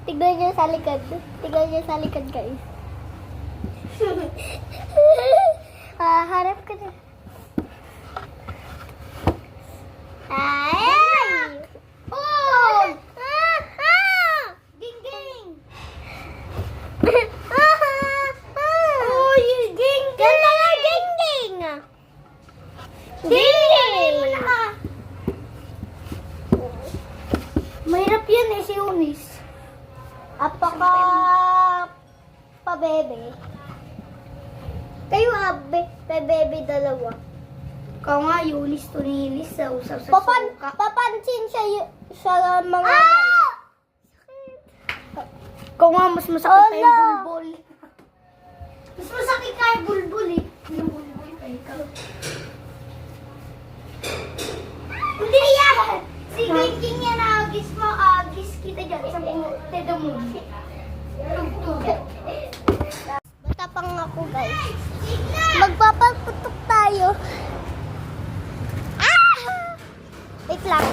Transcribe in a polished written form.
Tignan niyo sa likod. Tignan niyo sa likod, guys. Harap ka na. Ay! Oh! Ging-ging! Oh, yung ging-ging! Ganda nga, ging-ging! Ging-ging! Mahirap yan eh, si Unis. Apaka pa-bebe. Kayo pa-bebe dalawa. Ikaw nga, Yunis, Tunilis, sa usap sa suka. Papansin siya sa mga guys. Ikaw nga, mas masakit pa yung bulbul. Mas masakit ka yung bulbul eh. Yung bulbul ka ikaw. Hindi yan! Si King yan, agis mo, agis kita dyan. Sa teda mo. Matapang ako, guys. Magpapagputok tayo. Wait lang.